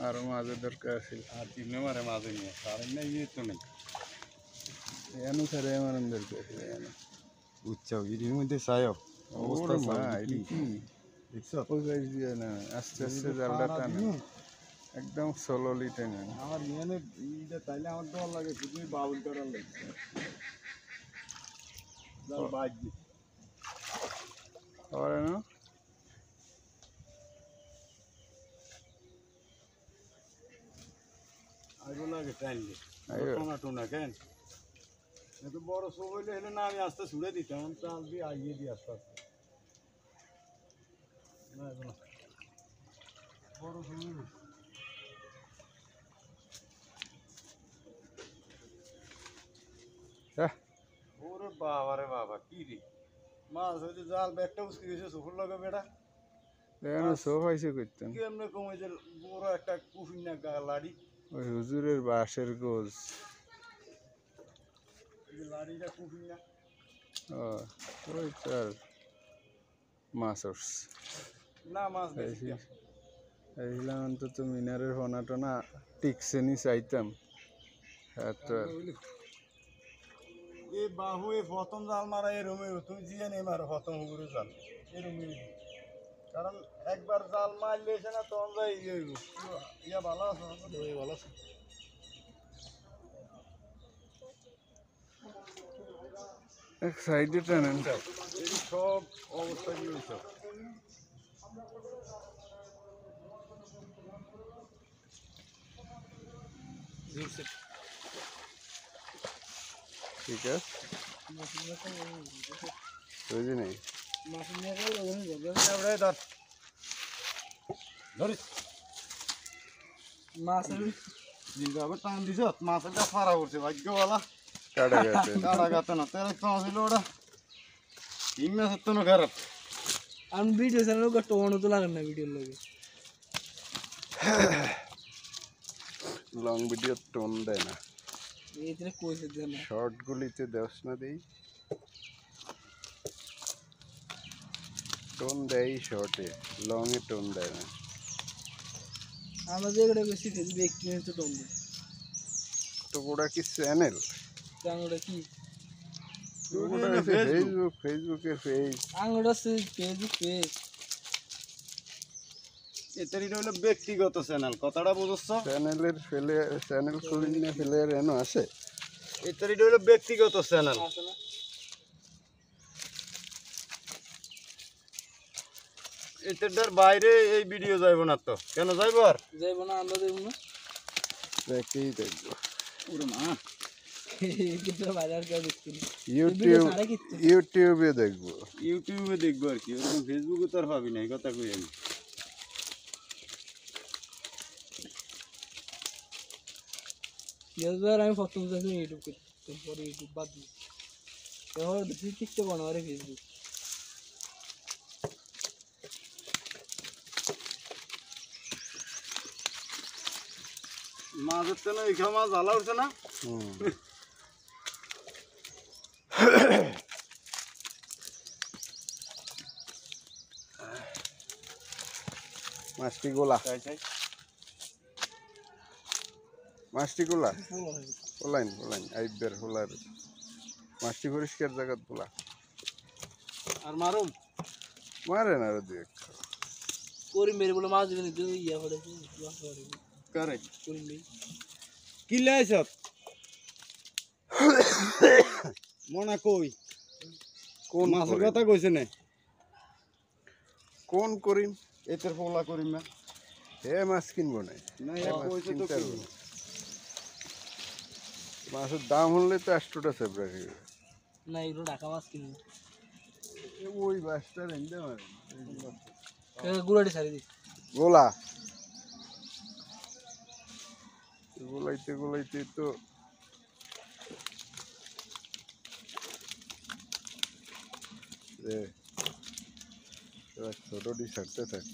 আর মাঝে দরকার আছিল আর তিনে মারে মাঝে নিয়ে সারেন না ইয়ে তো নেই এনো সারে আমার দরকার আছিল এনো উচ্চাও এর মধ্যে চাইও অবস্থা মা কি কি দেখছো ওই গাছ দিয়ে না আস্তে আস্তে জালটা টানে একদম স্লোলি টেনে আমার মেনে এইটা তাইলে আমার ডর লাগে শুধু বাউল করার লাগে জাল বাজ দি আর না আইগো লাগে টাইলে আইগো। টোনা টোনা কেন এত বড় শো হইলে হলে না আমি আস্তে ছুড়ে দিতাম চাল দিয়ে আগিয়ে দিই আস্তে আস্তে না এগো না বড় শো হইলে ওরে বাবা রে বাবা কি রে মাছ হইতে জাল ব্যাগটা উস্কে গেছে চোখের লগে বেড়া এনো সো হইছে করতেন কেমনে কমে যে বড় একটা কুফিন না লাড়ি ওই হুজুরের বাঁশের গোজ এই যে লাড়িটা কুফিন না ওই চার মাছ উঠছে না মাছ দেখি এইগুলা অন্তত মিনারের ফোনা টোনা টিকছে নি চাইতাম হ্যাঁ তো এই বাহু এই প্রথম জাল মারা এরমে তুমি জিয়ে নেই মারো প্রথম হুগুরে জাল এরমে কারণ একবার জাল মারলে এসে না তখন যাই ইয়ে হইব ইয়া ভালো আছে ভালো আছে এক সাইডে টানেন এই সব অবস্থা কি হয়েছে ঠিক আছে বুঝি নেই টান দিছ মাছের ফাড়া করছে ভাগ্যওয়ালা কাটা গেছে কাটা গাতে না তেল একটু আসলে ওটা তিন মাসের তো খারাপ আমি ভিডিও চ্যানেল টোনো তো লাগান না ভিডিওর লগে লং ভিডিও টোন দেয় না এইটা কইছে দেন না শর্ট গুলিতে দেওস না দেই টোন দেয় শর্টে লং এ টোন দেয় না আমাদের এখানে বেশি ফেসবুক এক্সপিরিয়েন্স তো তোমরা তো ওটা কি চ্যানেল আঙুটা কি ফেসবুকের পেজ আঙুটা ফেসবুক পেজ এটারই হলো ব্যক্তিগত চ্যানেল কথাটা বুঝছ চ্যানেলের ফেলে চ্যানেল খুলিনে ফেলে এনো আছে এটারই হলো ব্যক্তিগত চ্যানেল আছে না এটার বাইরে এই ভিডিও যাইব না তো কেন যাইব আর যাইব না আমরা দেব না দেখেই দেখবো ওরে মা কিন্তু বাজার কে দেখছি ইউটিউবে দেখবো ইউটিউবে দেখবো আর কি ওরকম ফেসবুকে তো আর পাবি না এই কথা কই আমি ইয়ার আমি প্রথম যাই ইউটিউব করতে পরে ইউটিউব বাদ দিই এখন দেখি টিকটক বানারে ফেসবুক মাছ হচ্ছে না এই মাছ জ্বালা উঠছে না মাছটি গোলা মাছটি গোলা ওলাইন ওলাইন আইবের হোলার মাছটি পরিষ্কার জায়গা তোলা আর মারুম মারে না রে দেখ করিম বের বলে মাছ দিবেন তুই ইয়া পড়ে করে করিম বের কি লাইছ মনা কই কোন মাছের কথা কইছে না কোন করিম এতের পোলা করিম না হে মাছ কিনবো না না এ কইছে তো কি মাছের দাম হলে তো 8টা সেপারেট না এগুলো ঢাকা মাছ কিনবো ওই মাছটা রেন্দে মারে গুড়াটি ছাড়ি দি গোলা গোলাইতে গোলাইতে তো ছোটটি ছাড়তে থাক